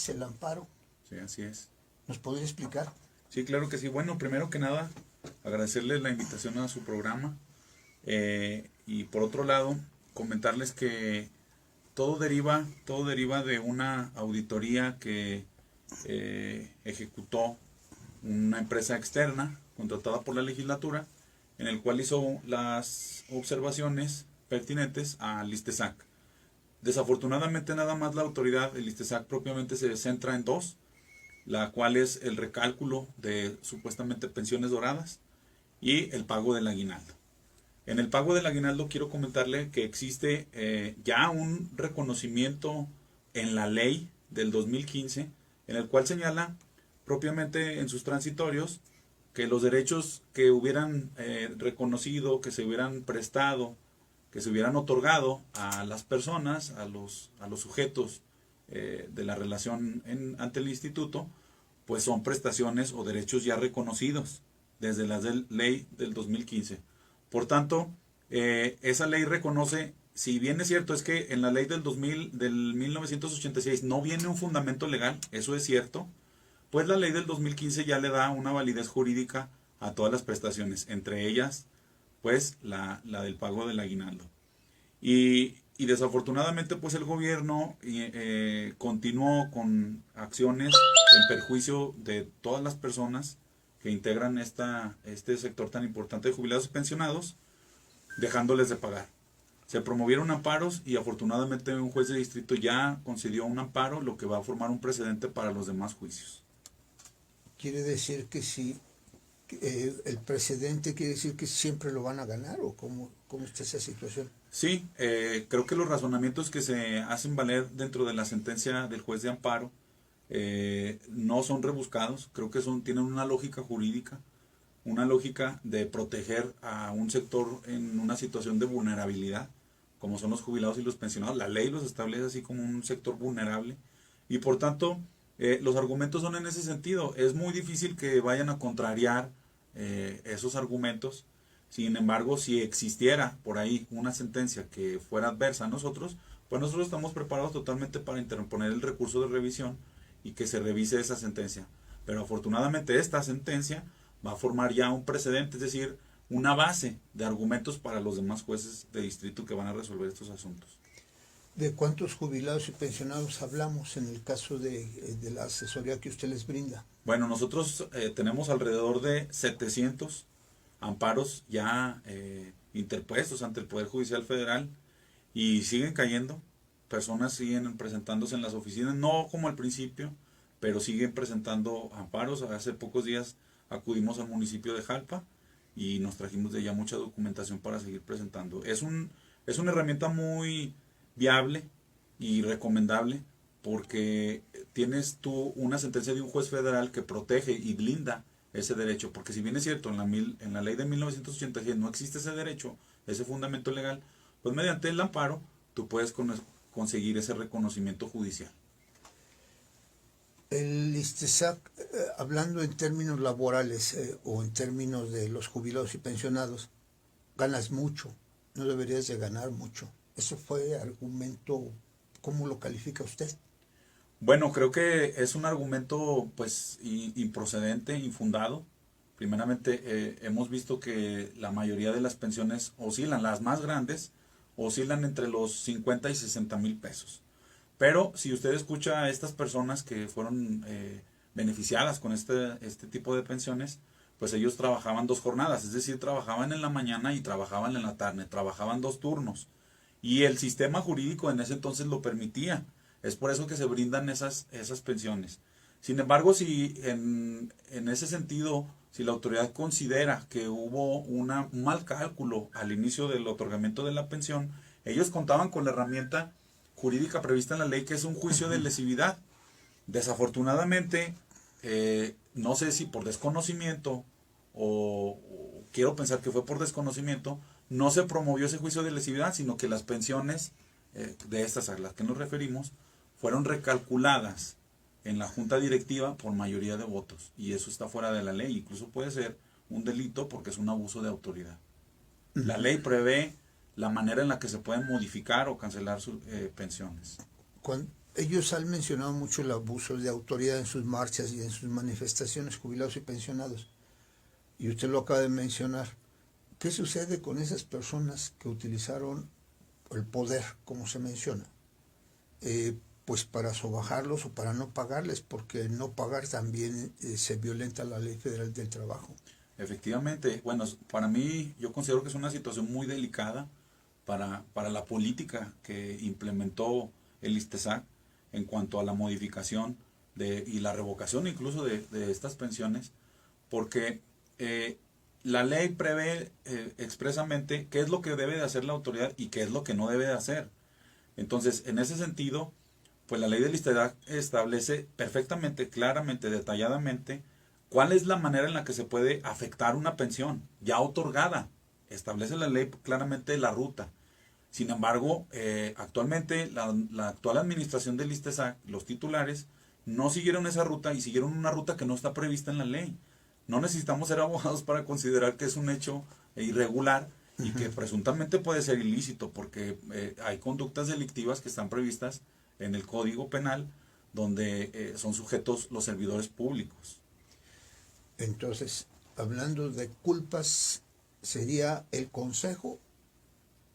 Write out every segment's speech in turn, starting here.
es el amparo? Sí, así es. ¿Nos podría explicar? Sí, claro que sí. Bueno, primero que nada, agradecerles la invitación a su programa. Y por otro lado, comentarles que todo deriva de una auditoría que ejecutó una empresa externa contratada por la legislatura, en el cual hizo las observaciones pertinentes al ISTESAC. Desafortunadamente nada más la autoridad, el ISTESAC propiamente se centra en dos, la cual es el recálculo de supuestamente pensiones doradas y el pago del aguinaldo. En el pago del aguinaldo quiero comentarle que existe ya un reconocimiento en la ley del 2015, en el cual señala propiamente en sus transitorios que los derechos que hubieran reconocido, que se hubieran prestado, que se hubieran otorgado a las personas, a los sujetos de la relación ante el instituto, pues son prestaciones o derechos ya reconocidos desde la ley del 2015. Por tanto, esa ley reconoce, si bien es cierto, es que en la ley del 1986 no viene un fundamento legal, eso es cierto, pues la ley del 2015 ya le da una validez jurídica a todas las prestaciones, entre ellas, pues la del pago del aguinaldo. Y desafortunadamente, pues el gobierno continuó con acciones en perjuicio de todas las personas que integran este sector tan importante de jubilados y pensionados, dejándoles de pagar. Se promovieron amparos y afortunadamente un juez de distrito ya concedió un amparo, lo que va a formar un precedente para los demás juicios. ¿Quiere decir que si el precedente quiere decir que siempre lo van a ganar o cómo está esa situación? Sí, creo que los razonamientos que se hacen valer dentro de la sentencia del juez de amparo no son rebuscados, creo que tienen una lógica jurídica, una lógica de proteger a un sector en una situación de vulnerabilidad, como son los jubilados y los pensionados. La ley los establece así como un sector vulnerable y por tanto los argumentos son en ese sentido. Es muy difícil que vayan a contrariar esos argumentos. Sin embargo, si existiera por ahí una sentencia que fuera adversa a nosotros, pues nosotros estamos preparados totalmente para interponer el recurso de revisión y que se revise esa sentencia. Pero afortunadamente esta sentencia va a formar ya un precedente, es decir, una base de argumentos para los demás jueces de distrito que van a resolver estos asuntos. ¿De cuántos jubilados y pensionados hablamos en el caso de la asesoría que usted les brinda? Bueno, nosotros tenemos alrededor de 700 amparos ya interpuestos ante el Poder Judicial Federal y siguen cayendo, personas siguen presentándose en las oficinas, no como al principio, pero siguen presentando amparos. Hace pocos días acudimos al municipio de Jalpa y nos trajimos de allá mucha documentación para seguir presentando. Es una herramienta muy viable y recomendable porque tienes tú una sentencia de un juez federal que protege y blinda ese derecho, porque si bien es cierto, en la ley de 1986 no existe ese derecho, ese fundamento legal, pues mediante el amparo tú puedes conseguir ese reconocimiento judicial. El ISTESAC, hablando en términos laborales o en términos de los jubilados y pensionados, ganas mucho, no deberías de ganar mucho. ¿Eso fue argumento? ¿Cómo lo califica usted? Bueno, creo que es un argumento pues improcedente, infundado. Primeramente, hemos visto que la mayoría de las pensiones oscilan, las más grandes, oscilan entre los 50 y 60 mil pesos. Pero si usted escucha a estas personas que fueron beneficiadas con este tipo de pensiones, pues ellos trabajaban 2 jornadas, es decir, trabajaban en la mañana y trabajaban en la tarde, trabajaban 2 turnos. Y el sistema jurídico en ese entonces lo permitía. Es por eso que se brindan esas pensiones. Sin embargo, si en ese sentido, si la autoridad considera que hubo un mal cálculo al inicio del otorgamiento de la pensión, ellos contaban con la herramienta jurídica prevista en la ley, que es un juicio de lesividad. Desafortunadamente, no sé si por desconocimiento o quiero pensar que fue por desconocimiento, no se promovió ese juicio de lesividad, sino que las pensiones de estas a las que nos referimos fueron recalculadas en la junta directiva por mayoría de votos, y eso está fuera de la ley, incluso puede ser un delito porque es un abuso de autoridad. La ley prevé la manera en la que se pueden modificar o cancelar sus pensiones. ellos han mencionado mucho el abuso de autoridad en sus marchas y en sus manifestaciones, jubilados y pensionados. Y usted lo acaba de mencionar. ¿Qué sucede con esas personas que utilizaron el poder, como se menciona? Pues para sobajarlos o para no pagarles, porque no pagar también se violenta la Ley Federal del Trabajo. Efectivamente, bueno, para mí yo considero que es una situación muy delicada para la política que implementó el ISTESAC en cuanto a la modificación y la revocación incluso de estas pensiones, porque la ley prevé expresamente qué es lo que debe de hacer la autoridad y qué es lo que no debe de hacer. Entonces, en ese sentido, pues la ley del ISTESAC establece perfectamente, claramente, detalladamente, cuál es la manera en la que se puede afectar una pensión ya otorgada. Establece la ley claramente la ruta. Sin embargo, actualmente la actual administración del ISTESAC, los titulares, no siguieron esa ruta y siguieron una ruta que no está prevista en la ley. No necesitamos ser abogados para considerar que es un hecho irregular y que presuntamente puede ser ilícito, porque hay conductas delictivas que están previstas en el Código Penal donde son sujetos los servidores públicos. Entonces, hablando de culpas, ¿sería el consejo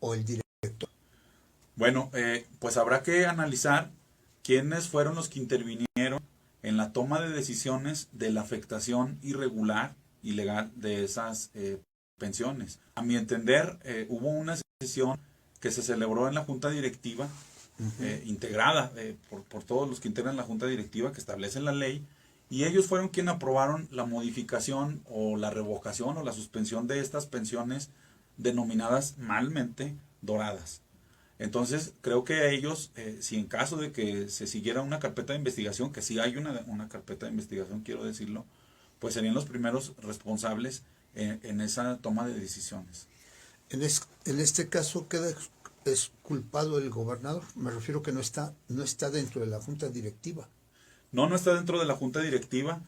o el director? Bueno, pues habrá que analizar quiénes fueron los que intervinieron en la toma de decisiones de la afectación irregular, ilegal de esas pensiones. A mi entender, hubo una sesión que se celebró en la Junta Directiva, integrada por todos los que integran la Junta Directiva, que establecen la ley, y ellos fueron quienes aprobaron la modificación o la revocación o la suspensión de estas pensiones denominadas malmente doradas. Entonces, creo que a ellos, si en caso de que se siguiera una carpeta de investigación, que sí hay una carpeta de investigación, quiero decirlo, pues serían los primeros responsables en esa toma de decisiones. En este caso queda culpado el gobernador. Me refiero que no está dentro de la junta directiva. No está dentro de la junta directiva.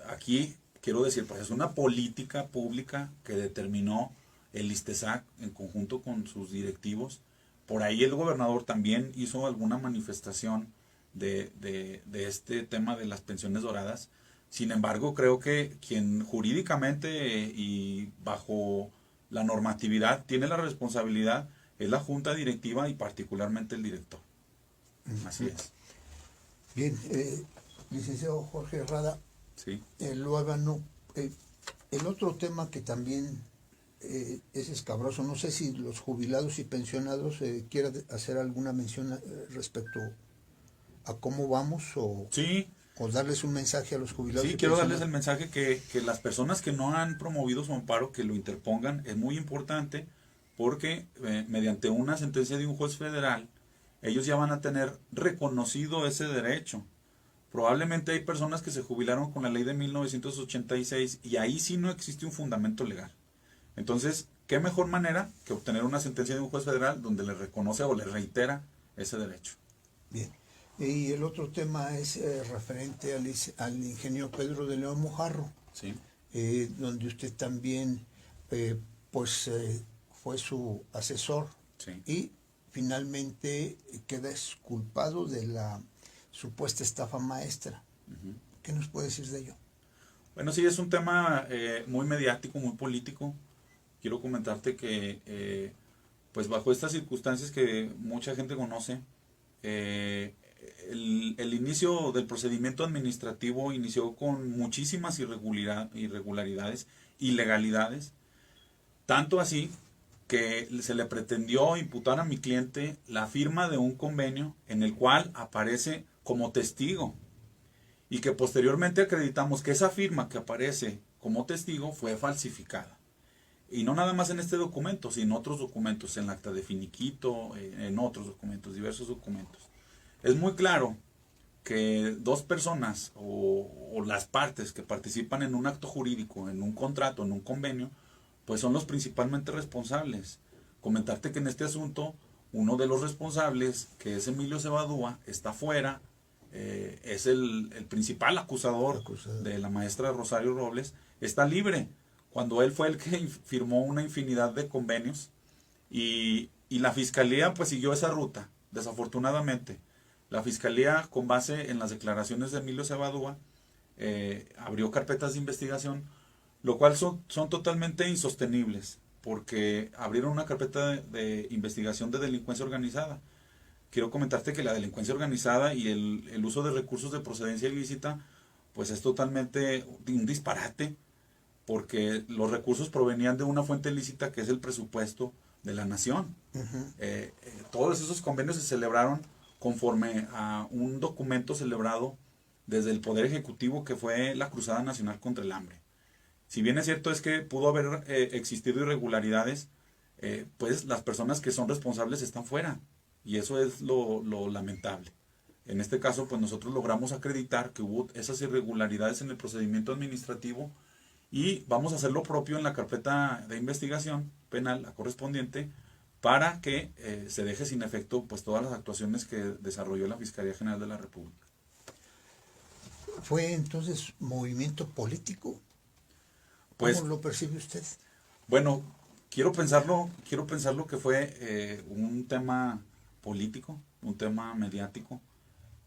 Aquí quiero decir, pues es una política pública que determinó el ISTESAC en conjunto con sus directivos. Por ahí el gobernador también hizo alguna manifestación de este tema de las pensiones doradas. Sin embargo, creo que quien jurídicamente y bajo la normatividad tiene la responsabilidad es la junta directiva y particularmente el director. Así es. Bien, licenciado Jorge Herrada, Sí. el otro tema que también es escabroso, no sé si los jubilados y pensionados quieran hacer alguna mención respecto a cómo vamos Sí. o darles un mensaje a los jubilados. Sí, quiero darles el mensaje que las personas que no han promovido su amparo, que lo interpongan, es muy importante porque mediante una sentencia de un juez federal, ellos ya van a tener reconocido ese derecho. Probablemente hay personas que se jubilaron con la ley de 1986 y ahí sí no existe un fundamento legal. Entonces, ¿qué mejor manera que obtener una sentencia de un juez federal donde le reconoce o le reitera ese derecho? Bien. Y el otro tema es referente al ingeniero Pedro de León Mojarro, Sí. Donde usted también fue su asesor. Sí. Y finalmente queda exculpado de la supuesta estafa maestra. ¿Qué nos puede decir de ello? Bueno, sí, es un tema muy mediático, muy político. Quiero comentarte que, pues bajo estas circunstancias que mucha gente conoce, el inicio del procedimiento administrativo inició con muchísimas irregularidades, ilegalidades, tanto así que se le pretendió imputar a mi cliente la firma de un convenio en el cual aparece como testigo y que posteriormente acreditamos que esa firma que aparece como testigo fue falsificada. Y no nada más en este documento, sino en otros documentos, en el acta de finiquito, en otros documentos, diversos documentos. Es muy claro que dos personas o las partes que participan en un acto jurídico, en un contrato, en un convenio, pues son los principalmente responsables. Comentarte que en este asunto, uno de los responsables, que es Emilio Cebadúa, está fuera, es el principal acusador de la maestra Rosario Robles, está libre, cuando él fue el que firmó una infinidad de convenios y la fiscalía pues siguió esa ruta, desafortunadamente. la Fiscalía, con base en las declaraciones de Emilio Cebadúa, abrió carpetas de investigación, lo cual son totalmente insostenibles, porque abrieron una carpeta de investigación de delincuencia organizada. Quiero comentarte que la delincuencia organizada y el uso de recursos de procedencia ilícita, pues es totalmente un disparate, porque los recursos provenían de una fuente ilícita que es el presupuesto de la nación. Todos esos convenios se celebraron conforme a un documento celebrado desde el Poder Ejecutivo, que fue la Cruzada Nacional contra el Hambre. Si bien es cierto es que pudo haber existido irregularidades, pues las personas que son responsables están fuera, y eso es lo lamentable. En este caso, pues nosotros logramos acreditar que hubo esas irregularidades en el procedimiento administrativo, y vamos a hacer lo propio en la carpeta de investigación penal, la correspondiente, para que se deje sin efecto pues todas las actuaciones que desarrolló la Fiscalía General de la República. ¿Fue entonces movimiento político? Pues, ¿Cómo lo percibe usted? Bueno, quiero pensarlo que fue un tema político, un tema mediático.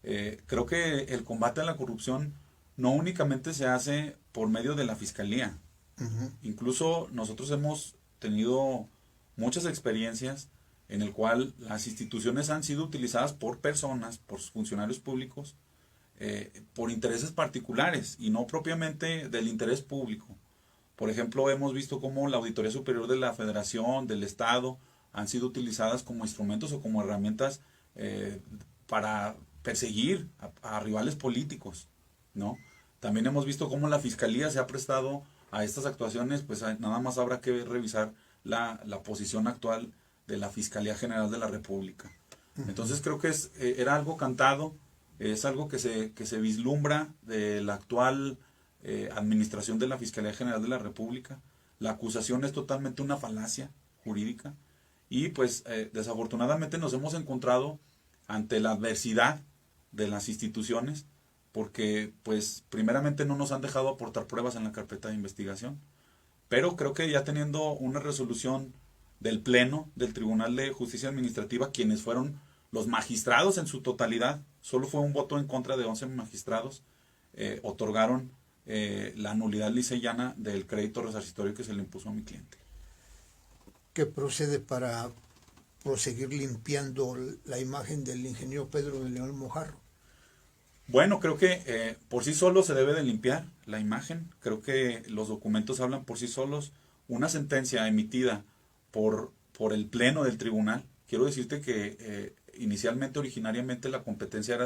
Creo que el combate a la corrupción no únicamente se hace por medio de la Fiscalía. Incluso nosotros hemos tenido muchas experiencias en el cual las instituciones han sido utilizadas por personas, por funcionarios públicos, por intereses particulares y no propiamente del interés público. Por ejemplo, hemos visto cómo la Auditoría Superior de la Federación, del Estado, han sido utilizadas como instrumentos o como herramientas para perseguir a rivales políticos, ¿no? También hemos visto cómo la Fiscalía se ha prestado a estas actuaciones, pues nada más habrá que revisar la posición actual de la Fiscalía General de la República. Entonces creo que era algo cantado, es algo que se vislumbra de la actual administración de la Fiscalía General de la República. La acusación es totalmente una falacia jurídica, y pues desafortunadamente nos hemos encontrado ante la adversidad de las instituciones, porque pues primeramente no nos han dejado aportar pruebas en la carpeta de investigación, pero creo que ya teniendo una resolución del Pleno del Tribunal de Justicia Administrativa, quienes fueron los magistrados en su totalidad, solo fue un voto en contra de 11 magistrados, otorgaron la nulidad lisa y llana del crédito resarcitorio que se le impuso a mi cliente. ¿Qué procede para proseguir limpiando la imagen del ingeniero Pedro de León Mojarro? Bueno, creo que por sí solo se debe de limpiar la imagen. Creo que los documentos hablan por sí solos. Una sentencia emitida por el Pleno del Tribunal, quiero decirte que originariamente la competencia era